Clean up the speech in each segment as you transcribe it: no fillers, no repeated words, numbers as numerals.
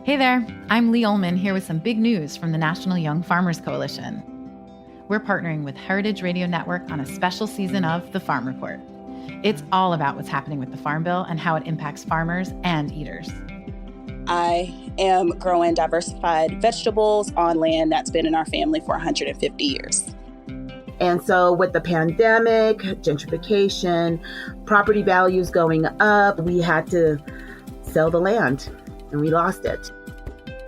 Hey there, I'm Lee Ullman here with some big news from the National Young Farmers Coalition. We're partnering with Heritage Radio Network on a special season of The Farm Report. It's all about what's happening with the Farm Bill and how it impacts farmers and eaters. I am growing diversified vegetables on land that's been in our family for 150 years. And so with the pandemic, gentrification, property values going up, we had to sell the land and we lost it.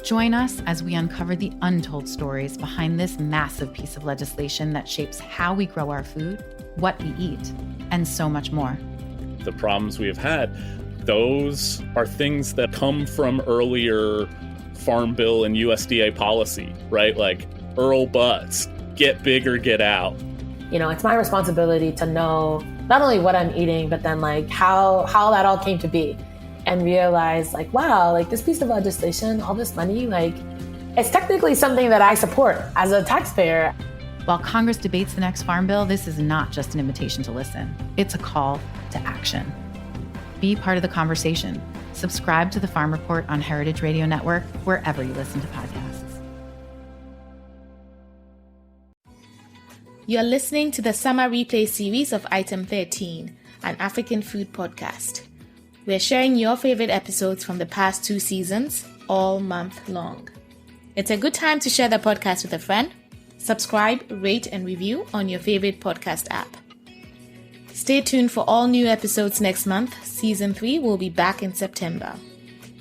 Join us as we uncover the untold stories behind this massive piece of legislation that shapes how we grow our food, what we eat, and so much more. The problems we have had, those are things that come from earlier Farm Bill and USDA policy, right? Like Earl Butz, get big or get out. You know, it's my responsibility to know not only what I'm eating, but then like how that all came to be. And realize like, wow, like this piece of legislation, all this money, like it's technically something that I support as a taxpayer. While Congress debates the next Farm Bill, this is not just an invitation to listen. It's a call to action. Be part of the conversation. Subscribe to the Farm Report on Heritage Radio Network, wherever you listen to podcasts. You're listening to the summer replay series of Item 13, an African food podcast. We're sharing your favorite episodes from the past 2 seasons all month long. It's a good time to share the podcast with a friend. Subscribe, rate, and review on your favorite podcast app. Stay tuned for all new episodes next month. Season 3 will be back in September.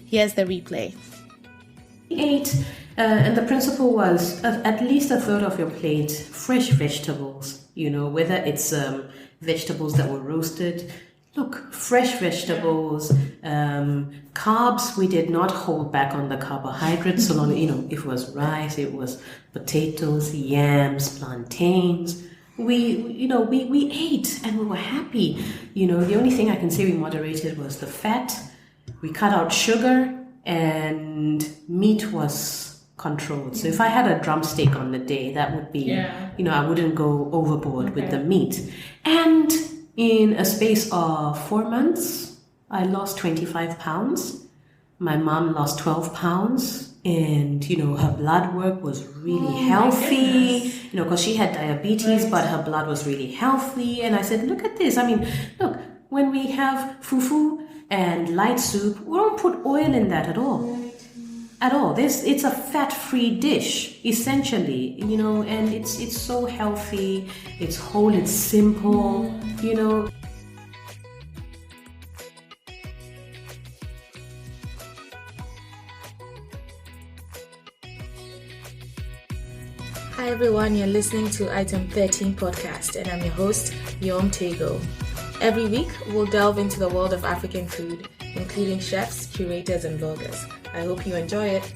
Here's the replay. We ate, and the principle was at least a third of your plate, fresh vegetables, you know, whether it's vegetables that were roasted. Look, fresh vegetables, carbs, we did not hold back on the carbohydrates. So long, you know, if it was rice, it was potatoes, yams, plantains. We ate and we were happy. You know, the only thing I can say we moderated was the fat. We cut out sugar and meat was controlled. So if I had a drumstick on the day, that would be, you know, I wouldn't go overboard with the meat. And in a space of 4 months, I lost 25 pounds. My mom lost 12 pounds. And, you know, her blood work was really healthy, you know, because she had diabetes, but her blood was really healthy. And I said, look at this. I mean, look, when we have fufu and light soup, we don't put oil in that at all. At all. It's a fat-free dish, essentially, you know, and it's so healthy, it's whole, it's simple, you know. Hi everyone, you're listening to Item 13 podcast and I'm your host, Yom Tego. Every week, we'll delve into the world of African food, including chefs, curators, and bloggers. I hope you enjoy it.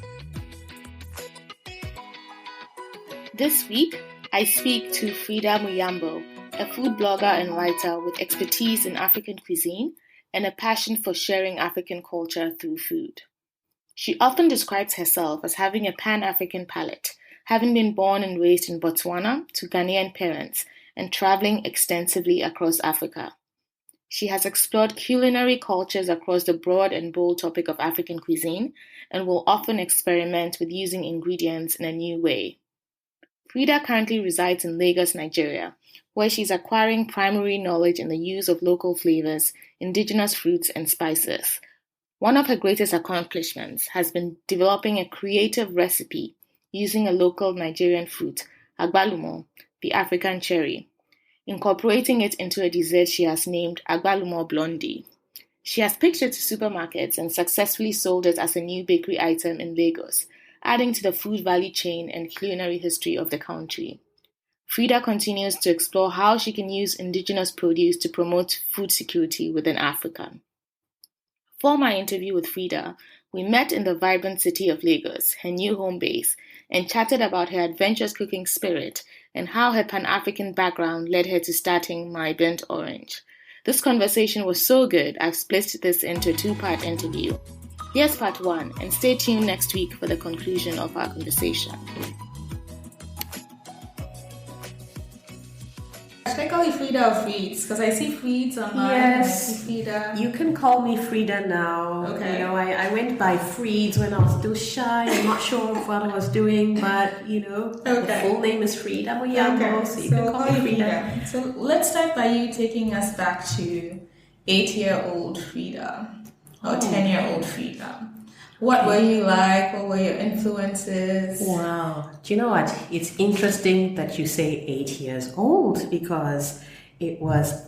This week, I speak to Freda Muyambo, a food blogger and writer with expertise in African cuisine and a passion for sharing African culture through food. She often describes herself as having a Pan-African palate, having been born and raised in Botswana to Ghanaian parents and traveling extensively across Africa. She has explored culinary cultures across the broad and bold topic of African cuisine and will often experiment with using ingredients in a new way. Freda currently resides in Lagos, Nigeria, where she's acquiring primary knowledge in the use of local flavors, indigenous fruits, and spices. One of her greatest accomplishments has been developing a creative recipe using a local Nigerian fruit, agbalumo, the African cherry, incorporating it into a dessert she has named Agbalumo Blondie. She has pitched it to supermarkets and successfully sold it as a new bakery item in Lagos, adding to the food value chain and culinary history of the country. Freda continues to explore how she can use indigenous produce to promote food security within Africa. For my interview with Freda, we met in the vibrant city of Lagos, her new home base, and chatted about her adventurous cooking spirit and how her Pan-African background led her to starting My Burnt Orange. This conversation was so good, I've split this into a 2-part interview. Here's part 1, and stay tuned next week for the conclusion of our conversation. Should I call you Freda or Freeds? Because I see Freeds online. Yes. And I see Freda. You can call me Freda now. Okay. You know, I went by Freeds when I was still shy. I'm not sure of what I was doing, but, you know, the full name is Freda Muyambo, so you can call me Freda. So let's start by you taking us back to 8-year-old Freda or 10-year-old Freda. What were you like? What were your influences? Wow. Do you know what? It's interesting that you say 8 years old, because it was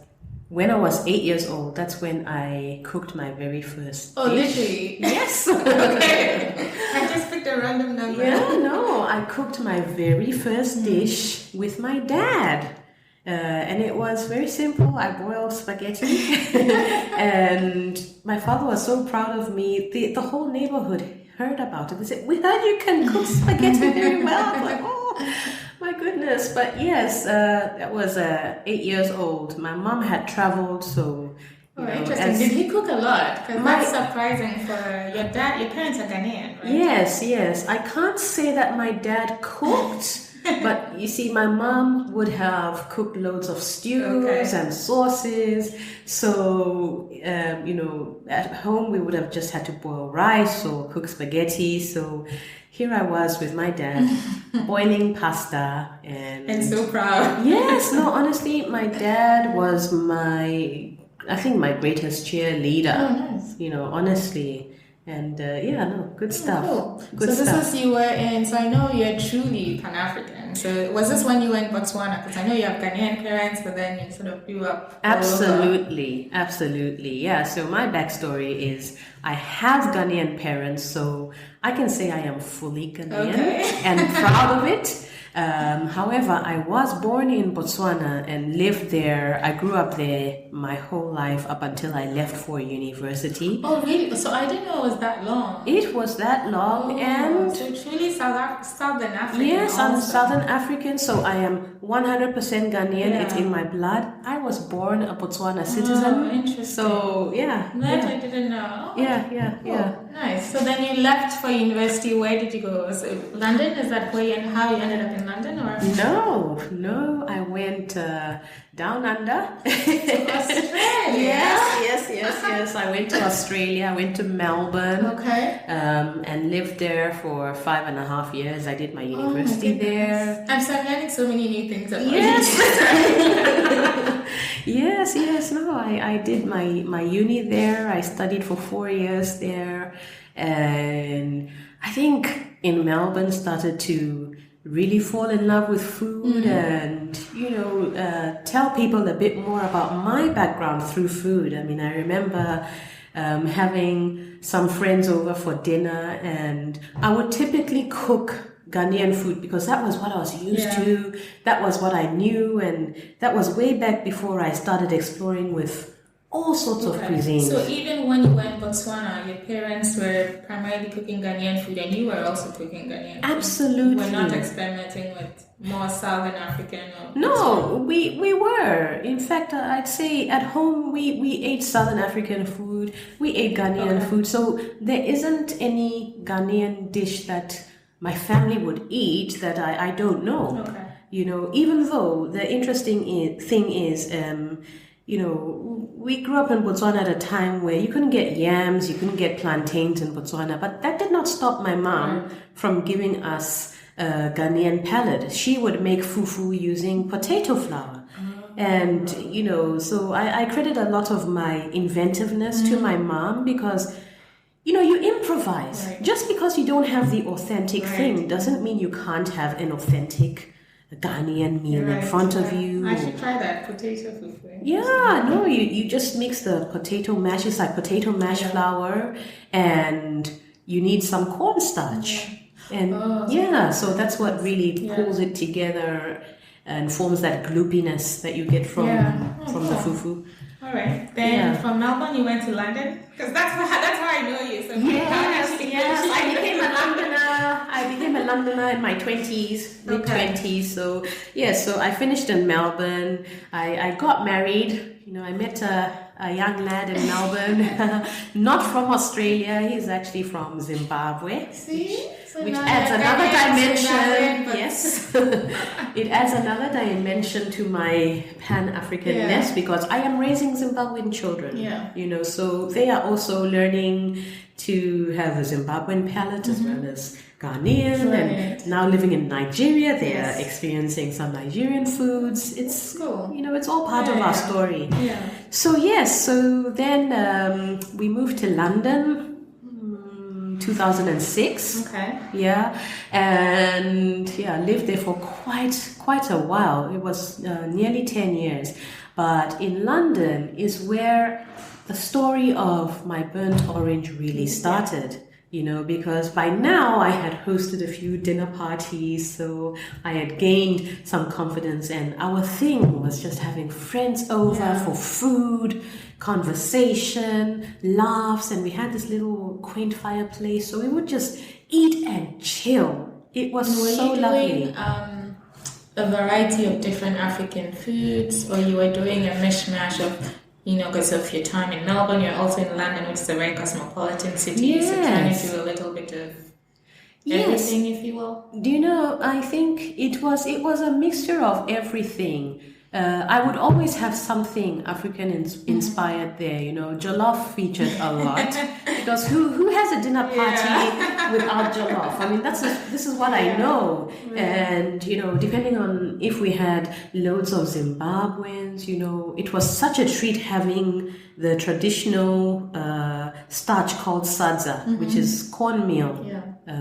when I was 8 years old, that's when I cooked my very first dish. Literally? Yes. Okay. I just picked a random number. Yeah, no. I cooked my very first dish with my dad. And it was very simple. I boiled spaghetti, and my father was so proud of me. The whole neighborhood heard about it. They said, "We heard you can cook spaghetti very well." I was like, "Oh, my goodness!" But yes, that was 8 years old. My mom had traveled, so. Interesting. Did he cook a lot? Because that's surprising for your dad. Your parents are Ghanaian, right? Yes. I can't say that my dad cooked. But you see, my mom would have cooked loads of stews and sauces. So, at home we would have just had to boil rice or cook spaghetti. So here I was with my dad boiling pasta. And so proud. Yes, no, honestly, my dad was my greatest cheerleader. Oh, nice. Honestly. And good stuff. Cool. Good so stuff. This is you were in. So I know you're truly Pan-African. So was this when you were in Botswana? Because I know you have Ghanaian parents, but then you sort of grew up. Absolutely. Yeah. So my backstory is I have Ghanaian parents, so I can say I am fully Ghanaian and proud of it. However, I was born in Botswana and lived there. I grew up there my whole life up until I left for university. Oh, really? So I didn't know it was that long. It was that long, and so truly Southern African. Yes, I'm also. Southern African, so I am 100% Ghanaian. Yeah. It's in my blood. I was born a Botswana citizen. Oh, interesting. So That I didn't know. Yeah. Nice. So then you left for university. Where did you go? Was it London? Is that where how you ended up in London, or? No. I went down under. Australia. Yes. I went to Australia. I went to Melbourne. Okay. And lived there for 5.5 years. I did my university there. I'm learning so many new things about Yes. No, I did my uni there. I studied for 4 years there, and I think in Melbourne started to really fall in love with food and tell people a bit more about my background through food. I mean, I remember having some friends over for dinner, and I would typically cook Ghanaian food because that was what I was used to. That was what I knew, and that was way back before I started exploring with all sorts of cuisines. So even when you were in Botswana, your parents were primarily cooking Ghanaian food, and you were also cooking Ghanaian food. Absolutely. You were not experimenting with more Southern African or No, we were. In fact, I'd say at home we ate Southern African food, we ate Ghanaian food. So there isn't any Ghanaian dish that my family would eat that I don't know. Okay. Even though the interesting thing is, we grew up in Botswana at a time where you couldn't get yams, you couldn't get plantains in Botswana, but that did not stop my mom from giving us a Ghanaian palate. She would make fufu using potato flour. And, so I credit a lot of my inventiveness to my mom because, you improvise. Right. Just because you don't have the authentic thing doesn't mean you can't have an authentic Ghanaian meal in front of you. I should try that potato fufu. Yeah, no, you just mix the potato mash. It's like potato mash flour, and you need some cornstarch. And so that's what really pulls it together and forms that gloopiness that you get from the fufu. All right. Then from Melbourne, you went to London? Because that's how I know you. So Yes. I became a Londoner in my 20s, mid-20s. So, so I finished in Melbourne. I got married. I met a young lad in Melbourne, not from Australia. He's actually from Zimbabwe. See? which adds another dimension. Yes, it adds another dimension to my Pan-Africanness because I am raising Zimbabwean children. So they are also learning to have a Zimbabwean palate as well as Ghanaian, and now living in Nigeria, they are experiencing some Nigerian foods. It's cool. It's all part of our story. So so then we moved to London. 2006. Lived there for quite a while. It was nearly 10 years. But in London is where the story of my burnt orange really started. Because by now I had hosted a few dinner parties, so I had gained some confidence, and our thing was just having friends over for food, conversation, laughs, and we had this little quaint fireplace, so we would just eat and chill. It was so lovely. A variety of different African foods, or you were doing a mishmash of, because of your time in Melbourne, you're also in London, which is a very cosmopolitan city, so trying to do a little bit of everything, if you will. I think it was a mixture of everything. I would always have something African inspired there. Jollof featured a lot because who has a dinner party without jollof? I mean, this is what I know. And depending on if we had loads of Zimbabweans, it was such a treat having the traditional starch called sadza, which is cornmeal.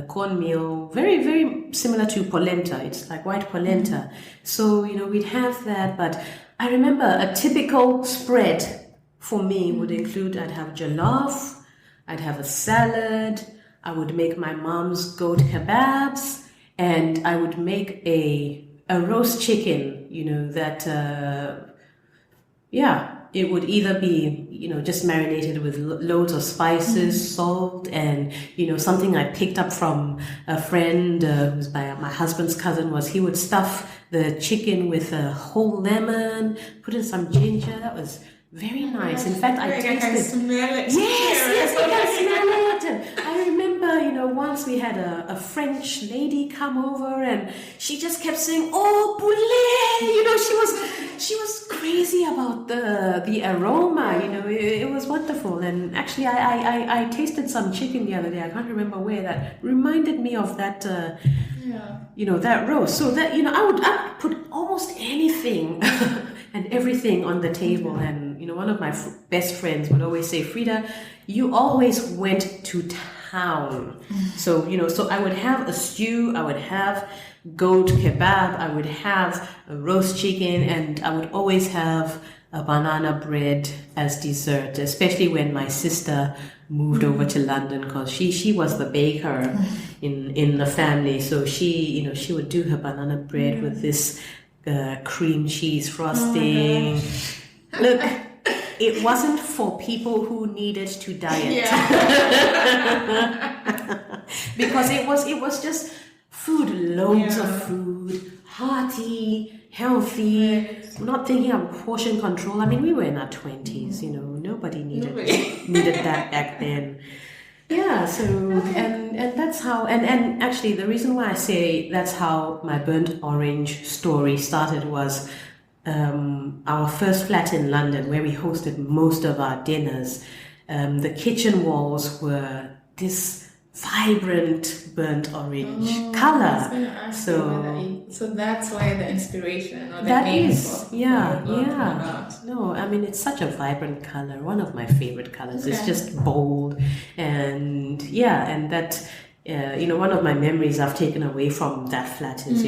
Cornmeal, very, very similar to polenta. It's like white polenta. So, we'd have that. But I remember a typical spread for me would include, I'd have jollof, I'd have a salad, I would make my mom's goat kebabs, and I would make a roast chicken, it would either be, just marinated with loads of spices, salt, and, something I picked up from a friend who's my husband's cousin was he would stuff the chicken with a whole lemon, put in some ginger. That was very nice. In fact, I tasted... I can smell it. Yes, I can smell it. And I remember, once we had a French lady come over and she just kept saying, "Oh, poulet!" She was crazy about the aroma. It was wonderful. And actually, I tasted some chicken the other day. I can't remember where. That reminded me of that. That roast. So that I would put almost anything and everything on the table. And one of my best friends would always say, "Freda, you always went to town." So so I would have a stew, I would have goat kebab, I would have a roast chicken, and I would always have a banana bread as dessert, especially when my sister moved over to London, because she was the baker in the family. So she would do her banana bread with this cream cheese frosting. Look, it wasn't for people who needed to diet. Because it was just food, loads of food, hearty, healthy. I'm not thinking of portion control. I mean, we were in our 20s, nobody needed that back then. Yeah, so and that's how and actually the reason why I say that's how my burnt orange story started was our first flat in London, where we hosted most of our dinners. The kitchen walls were this vibrant burnt orange color. So that's why the inspiration or the that name is for No, I mean, it's such a vibrant color. One of my favorite colors. It's just bold, and that. One of my memories I've taken away from that flat is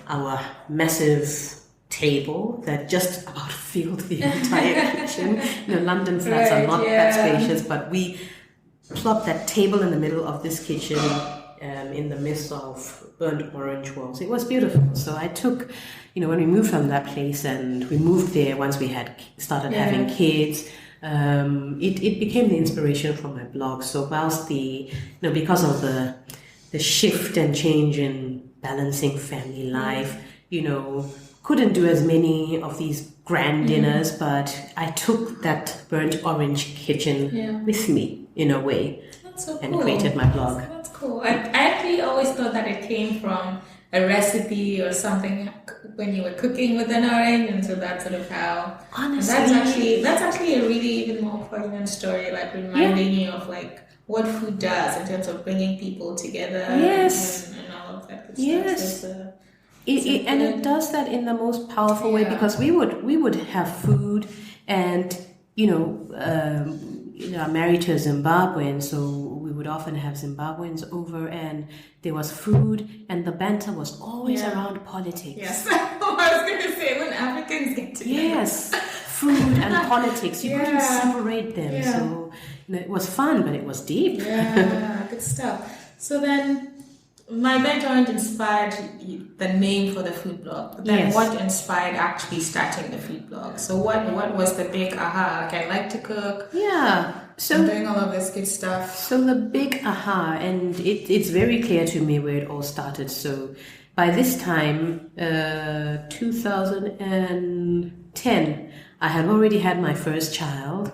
our massive table that just about filled the entire kitchen. London flats are not that spacious, but we plopped that table in the middle of this kitchen in the midst of burnt orange walls. It was beautiful. So I took, when we moved from that place, and we moved there once we had started having kids, it became the inspiration for my blog. So whilst because of the shift and change in balancing family life, couldn't do as many of these grand dinners, but I took that burnt orange kitchen with me in a way. That's so and cool. created my blog. That's cool. I actually actually always thought that it came from a recipe or something when you were cooking with an orange, and so that's sort of how. Honestly, that's actually a really even more poignant story, like reminding you of like what food does in terms of bringing people together. Yes. And all of that good Yes. stuff. So And it does that in the most powerful way, because we would have food, and I'm married to a Zimbabwean, so we would often have Zimbabweans over, and there was food, and the banter was always around politics. Yes, I was going to say when Africans get together. Yes, food and politics, you couldn't separate them. Yeah. So it was fun, but it was deep. Yeah, good stuff. So then, my background inspired the name for the food blog. But then what inspired actually starting the food blog? So what was the big aha? Like, I like to cook. Yeah. So I'm doing all of this good stuff. So the big aha, and it's very clear to me where it all started. So by this time, 2010, I had already had my first child,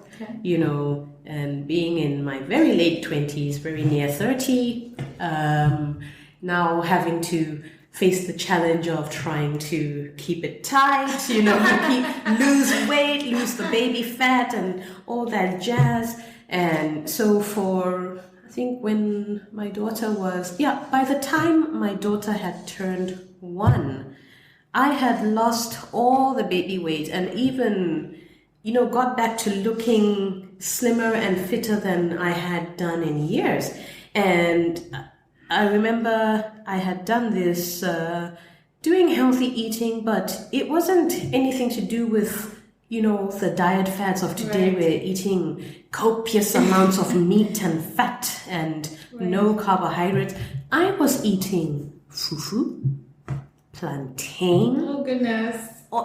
and being in my very late 20s, very near 30, now having to face the challenge of trying to keep it tight, lose weight, lose the baby fat and all that jazz. And so I think when my daughter by the time my daughter had turned 1, I had lost all the baby weight and even, got back to looking slimmer and fitter than I had done in years. And I remember I had done this, doing healthy eating, but it wasn't anything to do with, the diet fads of today. Right. We're eating copious amounts of meat and fat and no carbohydrates. I was eating fufu, plantain. Oh, goodness. I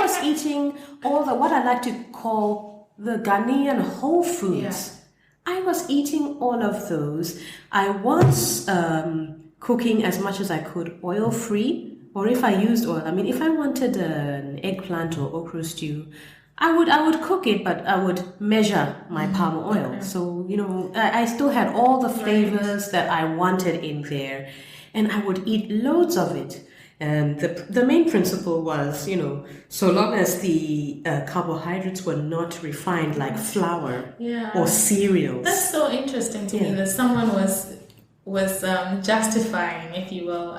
was eating all what I like to call the Ghanaian whole foods. Yeah. I was eating all of those. I was cooking as much as I could oil-free, or if I used oil. I mean, if I wanted an eggplant or okra stew, I would cook it, but I would measure my palm oil. Okay. So, I still had all the flavors that I wanted in there, and I would eat loads of it. And the main principle was, so long as the carbohydrates were not refined like flour or cereals. That's so interesting to me that someone was justifying, if you will,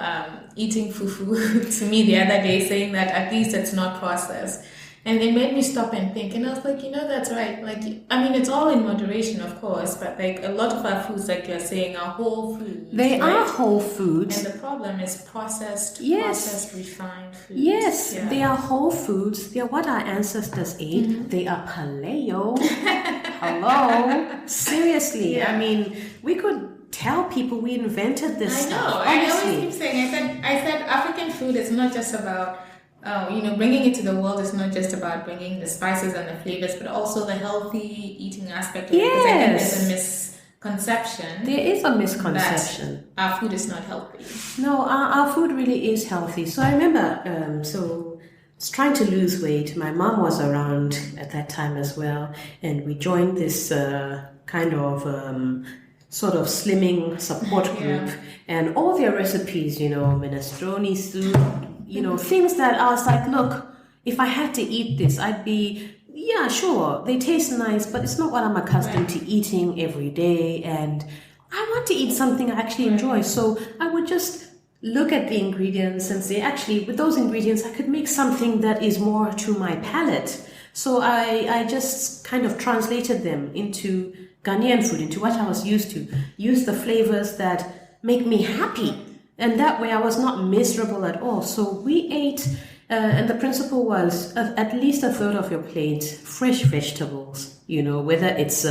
eating fufu to me the other day, saying that at least it's not processed. And it made me stop and think. And I was like, that's right. Like, I mean, it's all in moderation, of course, but like a lot of our foods, like you're saying, are whole foods. They are whole foods. And the problem is processed, refined foods. Yes, they are whole foods. They are what our ancestors ate. Mm-hmm. They are paleo. Hello? Seriously. Yeah. I mean, we could tell people we invented this stuff. I always keep saying, I said African food is not just about bringing it to the world is not just about bringing the spices and the flavors, but also the healthy eating aspect of it. Because I think there's a misconception. There is a misconception. Our food is not healthy. No, our food really is healthy. So I remember, I was trying to lose weight. My mom was around at that time as well. And we joined this kind of sort of slimming support group. And all their recipes, minestrone soup, things that I was like, look, if I had to eat this, I'd be, sure, they taste nice, but it's not what I'm accustomed to eating every day. And I want to eat something I actually enjoy. So I would just look at the ingredients and say, actually, with those ingredients, I could make something that is more to my palate. So I just kind of translated them into Ghanaian food, into what I was used to. Use the flavors that make me happy. And that way I was not miserable at all. So we ate, and the principle was at least a third of your plate, fresh vegetables, whether it's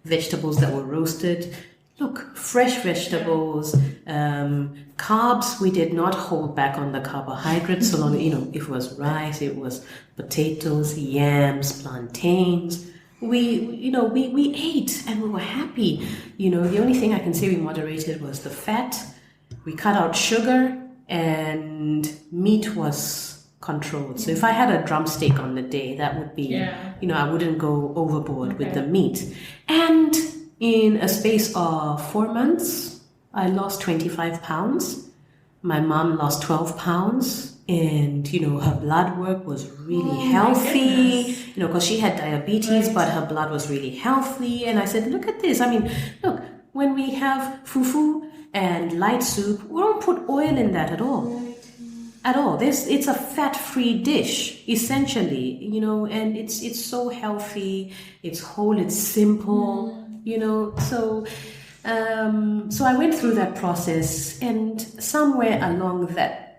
vegetables that were roasted. Look, fresh vegetables, carbs, we did not hold back on the carbohydrates. So long, if it was rice, it was potatoes, yams, plantains. We ate and we were happy. The only thing I can say we moderated was the fat. We cut out sugar, and meat was controlled. So if I had a drumstick on the day, that would be, I wouldn't go overboard with the meat. And, In a space of 4 months, I lost 25 pounds. My mom lost 12 pounds. And, her blood work was really healthy, because she had diabetes, but her blood was really healthy. And I said, look at this. Look, when we have fufu and light soup, we don't put oil in that at all. At all. It's a fat-free dish, essentially, and it's so healthy, it's whole, it's simple, So I went through that process, and somewhere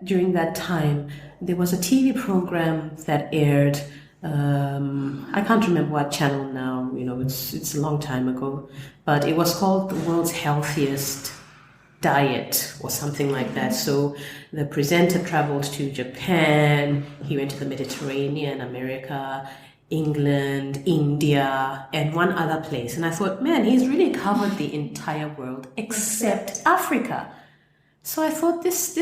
during that time, there was a TV program that aired. I can't remember what channel now. It's a long time ago, but it was called The World's Healthiest Diet or something like that. So the presenter traveled to Japan. He went to the Mediterranean, America, England, India, and one other place. And I thought, man, he's really covered the entire world except Africa. So I thought this,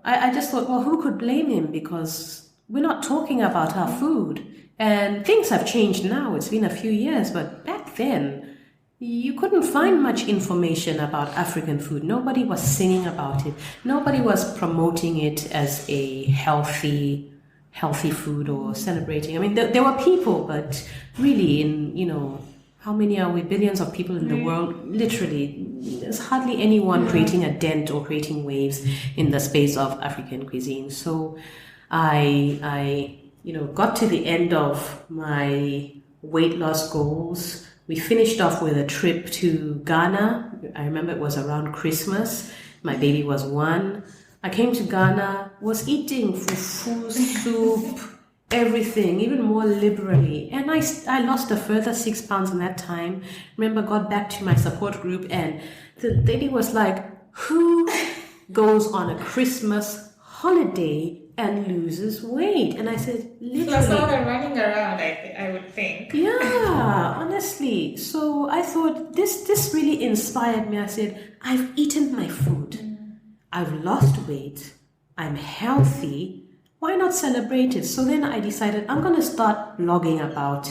I just thought, well, who could blame him? Because we're not talking about our food. And things have changed now. It's been a few years, but back then, you couldn't find much information about African food. Nobody was singing about it. Nobody was promoting it as a healthy food or celebrating. There were people, but really how many are we? Billions of people in the world. Literally, there's hardly anyone creating a dent or creating waves in the space of African cuisine. So I got to the end of my weight loss goals. We finished off with a trip to Ghana. I remember it was around Christmas. My baby was 1. I came to Ghana, was eating fufu, soup, everything, even more liberally. And I lost a further 6 pounds in that time. Remember, got back to my support group, and the lady was like, who goes on a Christmas holiday and loses weight? And I said, literally. Plus all the running around, I would think. Yeah, honestly. So I thought this really inspired me. I said, I've eaten my food. I've lost weight. I'm healthy. Why not celebrate it? So then I decided I'm going to start blogging about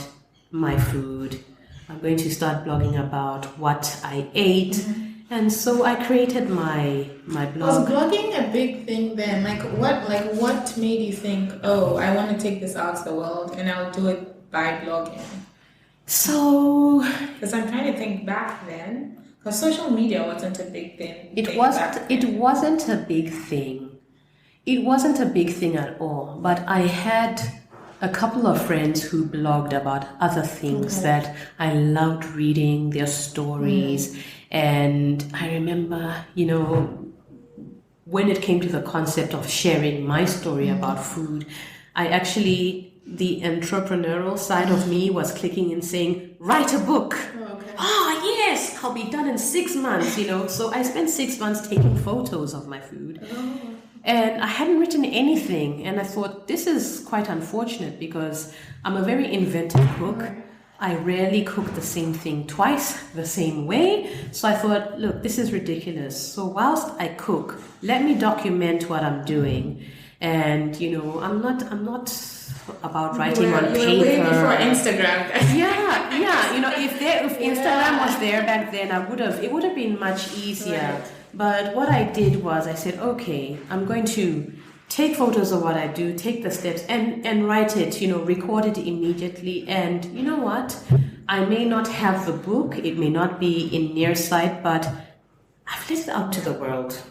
my food. I'm going to start blogging about what I ate. And so I created my blog. Was blogging a big thing then? What made you think, oh, I want to take this out to the world and I'll do it by blogging? So, because I'm trying to think back then, because social media wasn't a big thing. It wasn't a big thing. It wasn't a big thing at all. But I had a couple of friends who blogged about other things that I loved reading, their stories. And I remember, when it came to the concept of sharing my story about food, the entrepreneurial side of me was clicking and saying, write a book. Yes, I'll be done in 6 months, So I spent 6 months taking photos of my food. And I hadn't written anything. And I thought, this is quite unfortunate because I'm a very inventive cook. I rarely cook the same thing twice, the same way. So I thought, look, this is ridiculous. So whilst I cook, let me document what I'm doing. And, I'm not about writing on paper. Way before Instagram. If Instagram was there back then, it would have been much easier. Right. But what I did was I said, okay, I'm going to take photos of what I do, take the steps and write it, record it immediately. And you know what? I may not have the book. It may not be in near sight, but I've let it out to the world.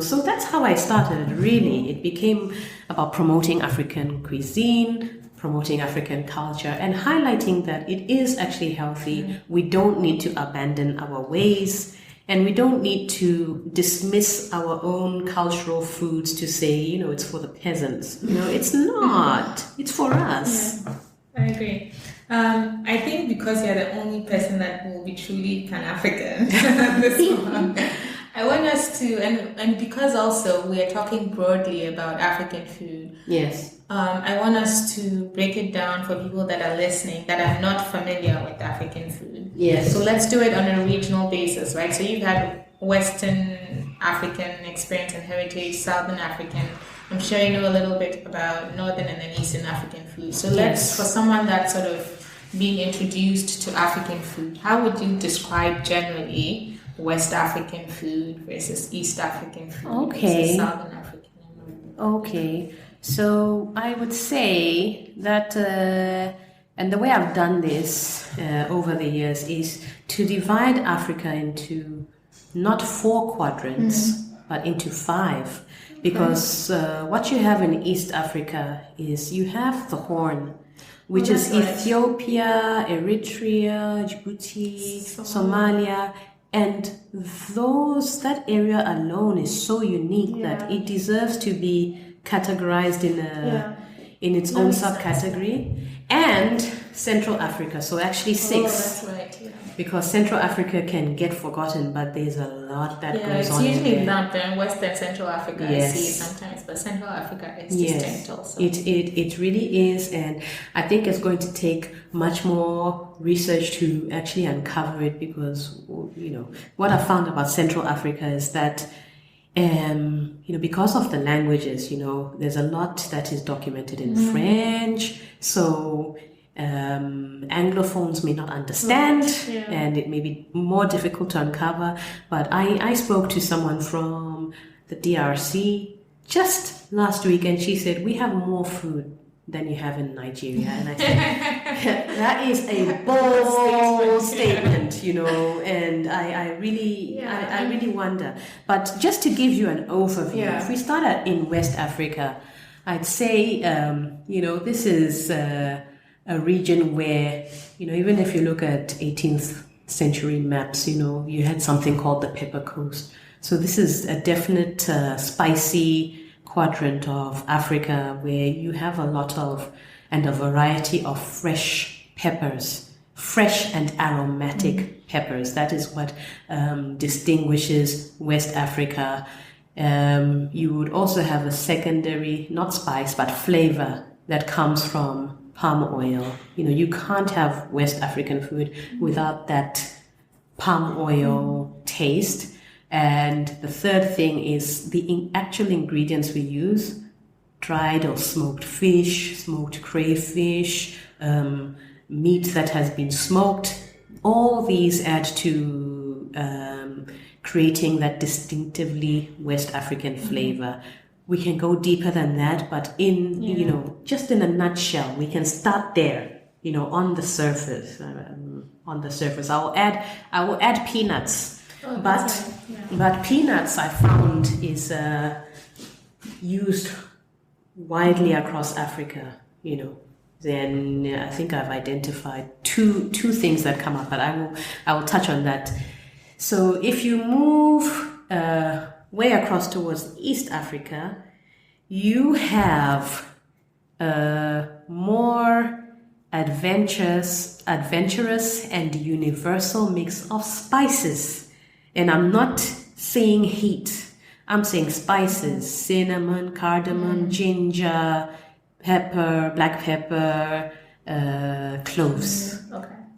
So that's how I started, really. It became about promoting African cuisine, promoting African culture, and highlighting that it is actually healthy. We don't need to abandon our ways, and we don't need to dismiss our own cultural foods to say, it's for the peasants. It's not. It's for us. Yeah, I agree. I think because you're the only person that will be truly Pan-African this month, I want us to, and because also we are talking broadly about African food. Yes. I want us to break it down for people that are listening that are not familiar with African food. Yes. So let's do it on a regional basis, right? So you've had Western African experience and heritage, Southern African. I'm sure you know a little bit about Northern and then Eastern African food. So let's, for someone that sort of being introduced to African food, how would you describe generally West African food versus East African food versus Southern African? Okay, so I would say that, and the way I've done this over the years is to divide Africa into not 4 quadrants, but into 5. Because what you have in East Africa is you have the Horn, which is Ethiopia, Eritrea, Djibouti, Somalia, and that area alone is so unique that it deserves to be categorized in its own subcategory. And Central Africa, so actually 6. That's right, because Central Africa can get forgotten, but there's a lot that goes on. It's usually lumped in Western Central Africa. I see it sometimes, but Central Africa is distinct also. It really is, and I think it's going to take much more research to actually uncover it, because what I found about Central Africa is that because of the languages, there's a lot that is documented in French, so Anglophones may not understand, and it may be more difficult to uncover. But I spoke to someone from the DRC just last week, and she said, we have more food than you have in Nigeria. And I said, that is a bold statement, and I really wonder. But just to give you an overview, if we start in West Africa, I'd say, this is a region where, even if you look at 18th century maps, you had something called the Pepper Coast. So this is a definite spicy quadrant of Africa where you have a lot of and a variety of fresh peppers, fresh and aromatic peppers. That is what distinguishes West Africa. You would also have a secondary, not spice, but flavor that comes from palm oil. You can't have West African food without that palm oil taste. And the third thing is the actual ingredients we use: dried or smoked fish, smoked crayfish, meat that has been smoked. All these add to creating that distinctively West African flavor. We can go deeper than that, but just in a nutshell, we can start there, on the surface. I will add peanuts, but peanuts I found is used widely across Africa. Then I think I've identified two things that come up, but I will touch on that. So if you move way across towards East Africa, you have a more adventurous and universal mix of spices. And I'm not saying heat, I'm saying spices: cinnamon, cardamom, ginger, pepper, black pepper, cloves.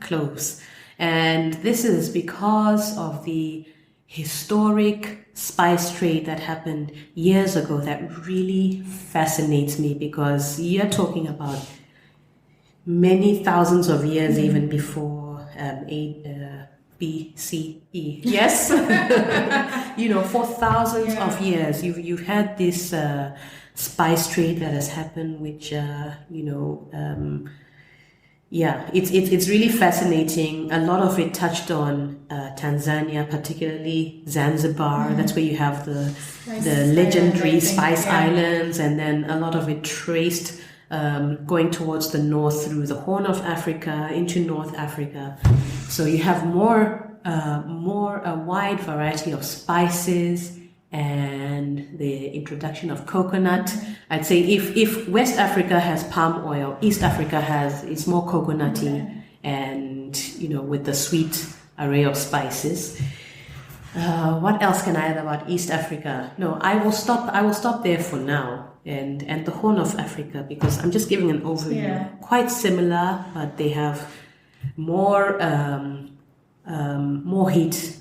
Cloves. And this is because of the historic spice trade that happened years ago that really fascinates me, because you're talking about many thousands of years, even before BCE. Yes, for thousands of years, you've had this spice trade that has happened, which it's really fascinating. A lot of it touched on Tanzania, particularly Zanzibar. That's where you have the legendary Spice Islands, and then a lot of it traced going towards the north through the Horn of Africa into North Africa. So you have a wide variety of spices and the introduction of coconut. I'd say if West Africa has palm oil, East Africa is more coconutty, and with the sweet array of spices. What else can I add about East Africa? No, I will stop there for now, and the Horn of Africa, because I'm just giving an overview. Quite similar, but they have more heat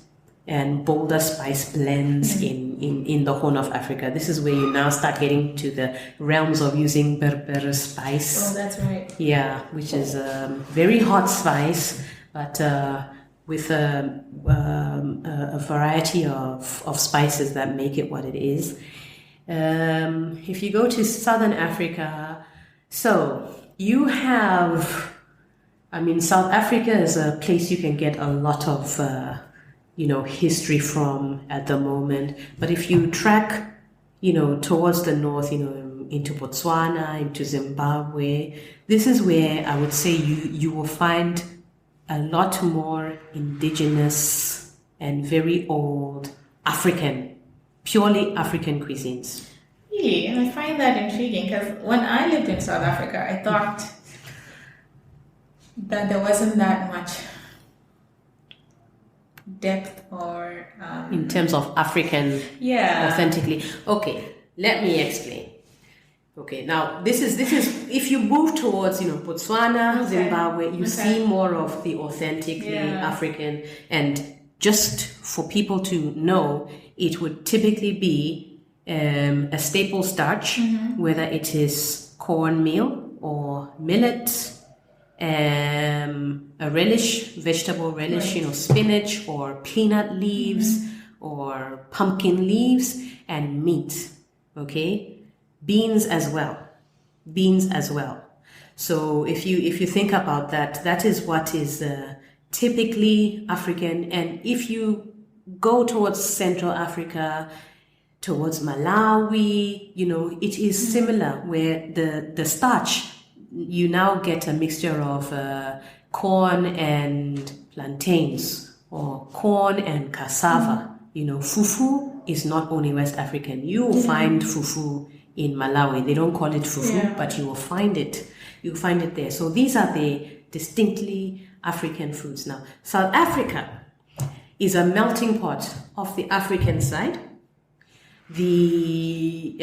and bolder spice blends in in the Horn of Africa. This is where you now start getting to the realms of using Berber spice. Oh, that's right. Yeah, which is a very hot spice, but with a variety of spices that make it what it is. If you go to Southern Africa, so you have, South Africa is a place you can get a lot of, history from at the moment. But if you track, towards the north, into Botswana, into Zimbabwe, this is where I would say you will find a lot more indigenous and very old purely African cuisines. Really? And I find that intriguing because when I lived in South Africa, I thought that there wasn't that much depth or... in terms of African authentically. Okay, let me explain. Okay, now this is if you move towards Botswana, Zimbabwe, you see more of the authentically African, and just for people to know, it would typically be a staple starch, whether it is cornmeal or millet, a relish, vegetable relish, spinach or peanut leaves or pumpkin leaves, and meat. Okay. Beans as well. So if you think about that, that is what is typically African. And if you go towards Central Africa, towards Malawi, it is similar, where the starch, you now get a mixture of corn and plantains, or corn and cassava. Fufu is not only West African. You will find fufu in Malawi. They don't call it fufu, but you will find it. You find it there. So these are the distinctly African foods. Now, South Africa is a melting pot of the African side, the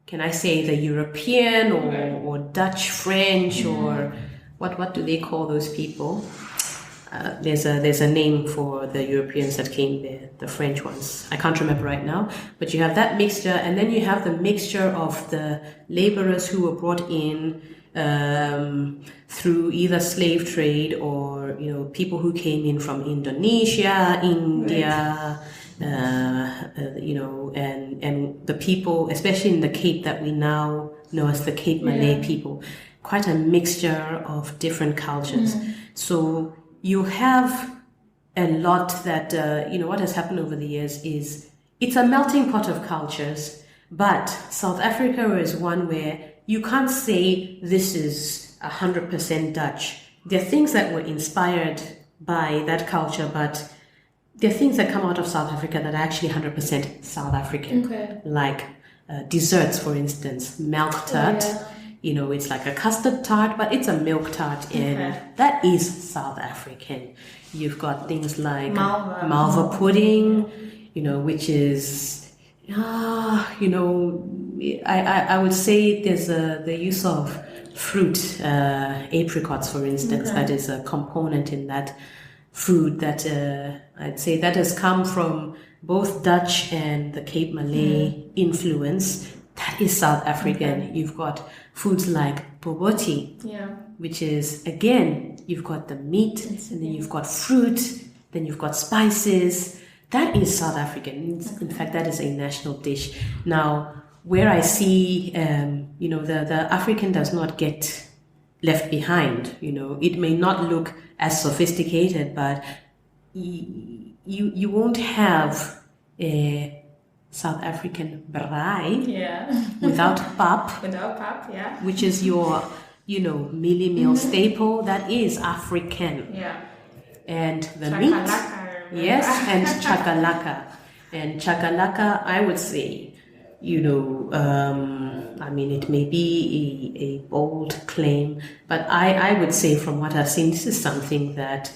can I say the European or Dutch, French, or what do they call those people? There's a name for the Europeans that came there, the French ones. I can't remember right now, but you have that mixture, and then you have the mixture of the laborers who were brought in through either slave trade or people who came in from Indonesia, India, and the people, especially in the Cape that we now know as the Cape Malay people, quite a mixture of different cultures. So you have a lot that, what has happened over the years is it's a melting pot of cultures, but South Africa is one where you can't say this is 100% Dutch. There are things that were inspired by that culture, but there are things that come out of South Africa that are actually 100% South African, like desserts, for instance, milk tart. It's like a custard tart, but it's a milk tart, and that is South African. You've got things like malva pudding, which is, I would say there's the use of fruit, apricots, for instance, that is a component in that food that I'd say that has come from both Dutch and the Cape Malay influence. That is South African. You've got foods like boboti, which is, again, you've got the meat, and then you've got fruit, then you've got spices. That is South African. In fact, that is a national dish. Now, where I see, the African does not get left behind. It may not look as sophisticated, but you won't have a South African braai without pap, which is your mealie meal staple. That is African. And the meat, and chakalaka. And chakalaka, I would say, it may be a bold claim, but I would say, from what I've seen, this is something that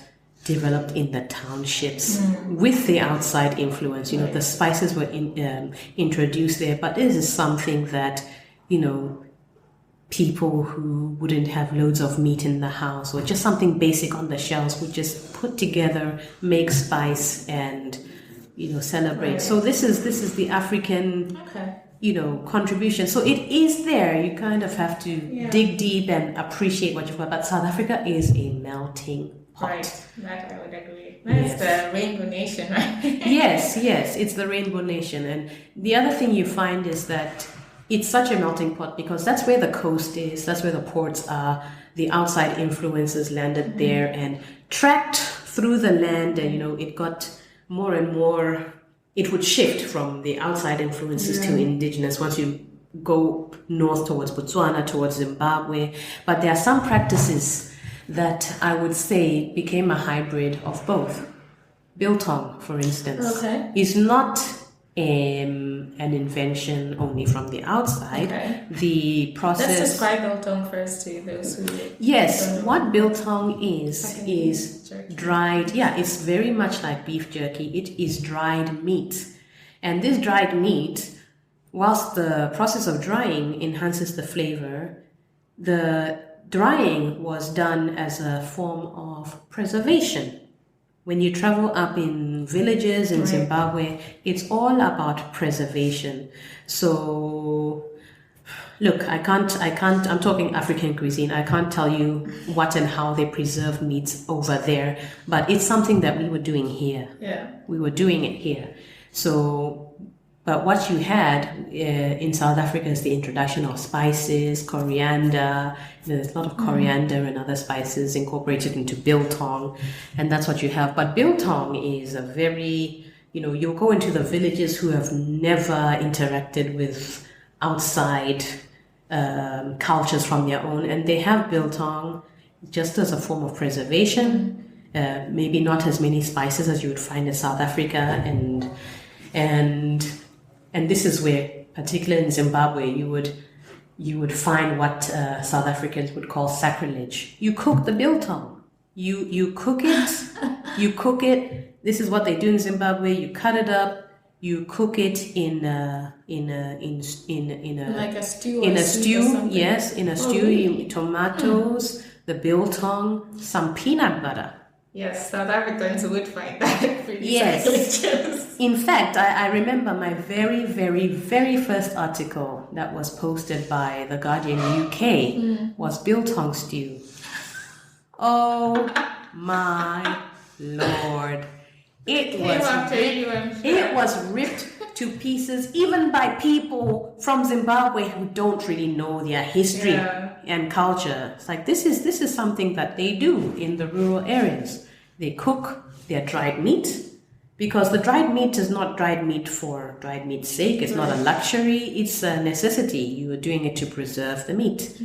developed in the townships with the outside influence. The spices were introduced there, but this is something that, people who wouldn't have loads of meat in the house or just something basic on the shelves would just put together, make spice, and celebrate. So this is the African Okay. Contribution. So it is there. You kind of have to dig deep and appreciate what you've got. But South Africa is a melting pot. Right, that I would agree. That's the Rainbow Nation, right? Yes, it's the Rainbow Nation. And the other thing you find is that it's such a melting pot because that's where the coast is, that's where the ports are, the outside influences landed there and tracked through the land, and it got more and more. It would shift from the outside influences to indigenous once you go north towards Botswana, towards Zimbabwe. But there are some practices that I would say became a hybrid of both. Biltong, for instance, is not an invention only from the outside. Okay. The process... Let's describe biltong first to those who... Yes, what biltong is dried... Yeah, it's very much like beef jerky. It is dried meat. And this dried meat, whilst the process of drying enhances the flavor, the drying was done as a form of preservation. When you travel up in villages in Zimbabwe, it's all about preservation. So, look, I'm talking African cuisine. I can't tell you what and how they preserve meats over there, but it's something that we were doing here. Yeah. We were doing it here. So, but what you had in South Africa is the introduction of spices, coriander. There's a lot of coriander and other spices incorporated into biltong, and that's what you have. But biltong is a very, you'll go into the villages who have never interacted with outside cultures from their own, and they have biltong just as a form of preservation. Maybe not as many spices as you would find in South Africa, and this is where, particularly in Zimbabwe, you would find what South Africans would call sacrilege. You cook the biltong. You cook it. You cook it. This is what they do in Zimbabwe. You cut it up. You cook it in a like a stew. In a stew, yes, in a stew. Really? Tomatoes, the biltong, some peanut butter. Yes, South Africans would find that pretty sacrilegious. In fact, I remember my very, very, very first article that was posted by The Guardian UK was biltong stew. Oh my Lord. It was ripped to pieces, even by people from Zimbabwe who don't really know their history and culture. It's like this is something that they do in the rural areas. They cook their dried meat, because the dried meat is not dried meat for dried meat's sake. It's not a luxury. It's a necessity. You are doing it to preserve the meat.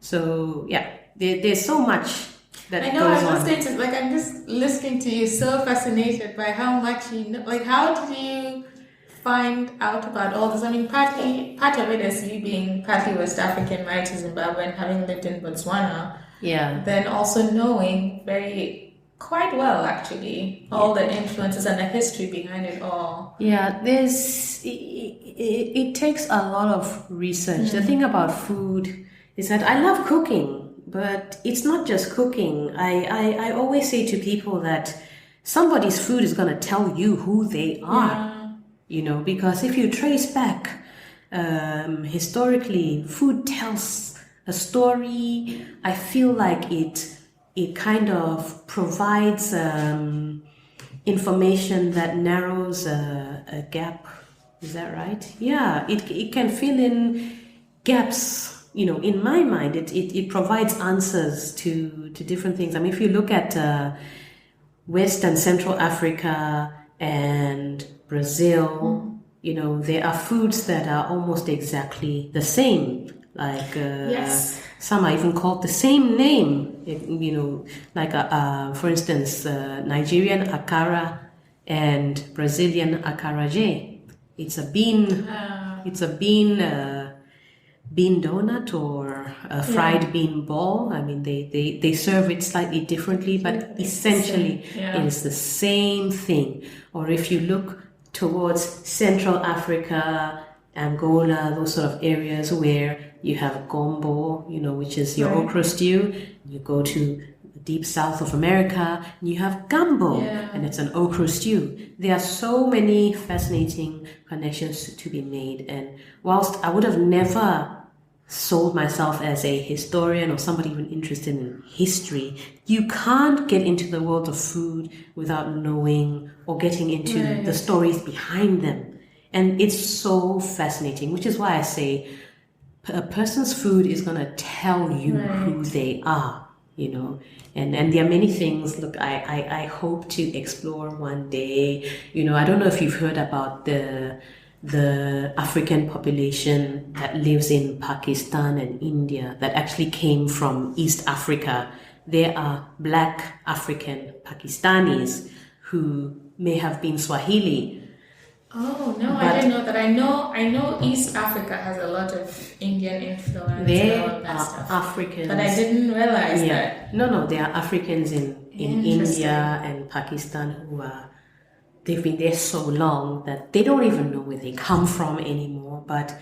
So there's so much that goes on. I'm just listening to you, so fascinated by how much you know. Like, how did you find out about all this? I mean, part of it is you being partly West African, married to Zimbabwe, and having lived in Botswana. Yeah. Then also knowing quite well, actually, all the influences and the history behind it all. Yeah, it takes a lot of research. The thing about food is that I love cooking, but it's not just cooking. I always say to people that somebody's food is going to tell you who they are, because if you trace back historically, food tells a story. I feel like it kind of provides information that narrows a gap. Is that right? Yeah, it can fill in gaps. In my mind, it provides answers to different things. I mean, if you look at West and Central Africa and Brazil, there are foods that are almost exactly the same. Like some are even called the same name. Like for instance, Nigerian akara and Brazilian acarajé. It's a bean. It's a bean donut or a fried bean ball. I mean, they serve it slightly differently, but essentially it is the same thing. Or if you look towards Central Africa, Angola, those sort of areas where you have gombo, which is your okra stew. You go to deep south of America, and you have gumbo, and it's an okra stew. There are so many fascinating connections to be made. And whilst I would have never sold myself as a historian or somebody even interested in history, you can't get into the world of food without knowing or getting into the stories behind them. And it's so fascinating, which is why I say a person's food is going to tell you who they are, you know. And there are many things, look, I hope to explore one day. You know, I don't know if you've heard about the African population that lives in Pakistan and India that actually came from East Africa. There are Black African Pakistanis who may have been Swahili. Oh no, I didn't know that. I know East Africa has a lot of Indian influence and all of that stuff. Africans, but I didn't realize that. No, there are Africans in India and Pakistan who they've been there so long that they don't even know where they come from anymore. But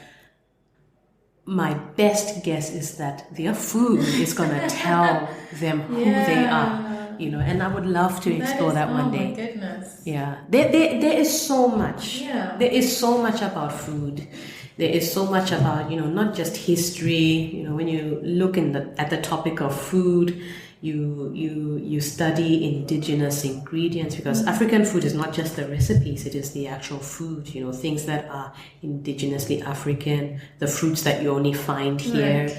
my best guess is that their food is going to tell them who they are. You know, and I would love to explore that one day. Oh my goodness. Yeah. There is so much. Yeah. There is so much about food. There is so much about, you know, not just history. You know, when you look at the topic of food, you study indigenous ingredients, because African food is not just the recipes, it is the actual food, you know, things that are indigenously African, the fruits that you only find here. Right.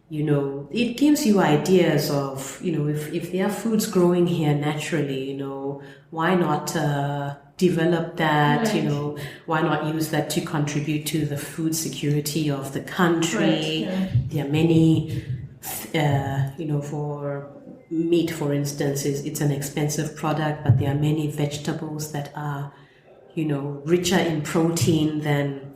You know, it gives you ideas of, you know, if there are foods growing here naturally, you know, why not develop that, right. You know, why not use that to contribute to the food security of the country? Right, yeah. There are many, you know, for meat, for instance, it's an expensive product, but there are many vegetables that are, you know, richer in protein than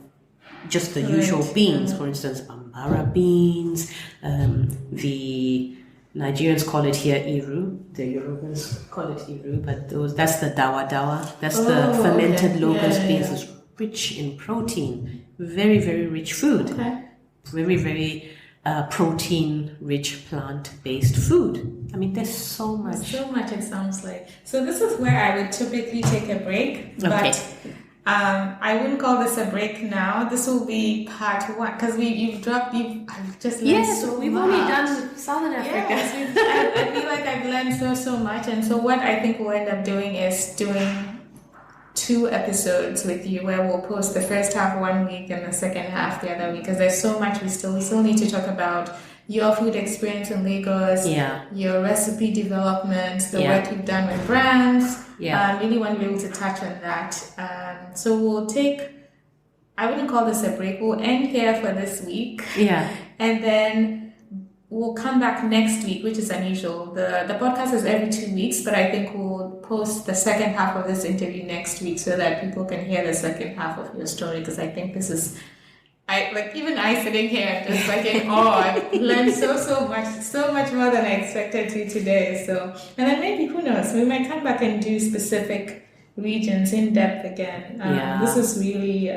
just the usual beans. For instance, bambara beans, the Nigerians call it here iru, the Yorubas call it iru, but that's the dawa dawa, that's the fermented locust beans. It's rich in protein, very, very rich food, very, very protein-rich plant-based food. I mean, there's so much. So much, it sounds like. So this is where I would typically take a break, but I wouldn't call this a break now. This will be part one, because I've just learned so much. We've only done Southern Africa. Yes, I feel like I've learned so much, and so what I think we'll end up doing is doing 2 episodes with you, where we'll post the first half one week and the second half the other week, because there's so much we still need to talk about. Your food experience in Lagos, your recipe development, the work you've done with brands. I really want to be able to touch on that. So we'll take, I wouldn't call this a break, we'll end here for this week. And then we'll come back next week, which is unusual. The podcast is every 2 weeks, but I think we'll post the second half of this interview next week so that people can hear the second half of your story, because I think this is, even I sitting here just like in awe. I've learned so much more than I expected to today. So, and then maybe, who knows, we might come back and do specific regions in depth again. This is really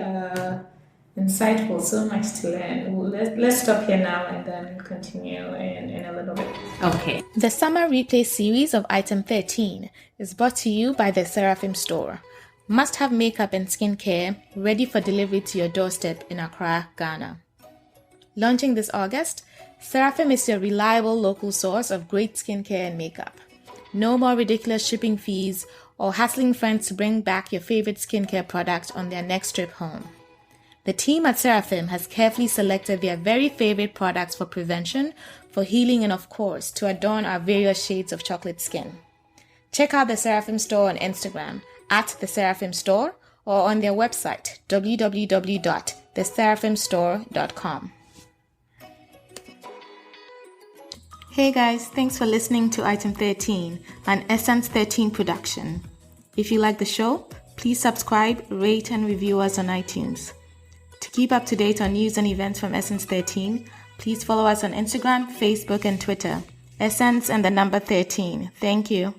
insightful, so much to learn. Let's stop here now and then continue in a little bit. Okay. The summer replay series of Item 13 is brought to you by the Seraphim Store. Must-have makeup and skincare ready for delivery to your doorstep in Accra, Ghana. Launching this August, Seraphim is your reliable local source of great skincare and makeup. No more ridiculous shipping fees or hassling friends to bring back your favorite skincare product on their next trip home. The team at Seraphim has carefully selected their very favorite products for prevention, for healing, and of course, to adorn our various shades of chocolate skin. Check out the Seraphim Store on Instagram at the Seraphim Store, or on their website www.theseraphimstore.com. Hey guys, thanks for listening to Item 13, an Essence 13 production. If you like the show, please subscribe, rate, and review us on iTunes. To keep up to date on news and events from Essence 13, please follow us on Instagram, Facebook, and Twitter. Essence and the number 13. Thank you.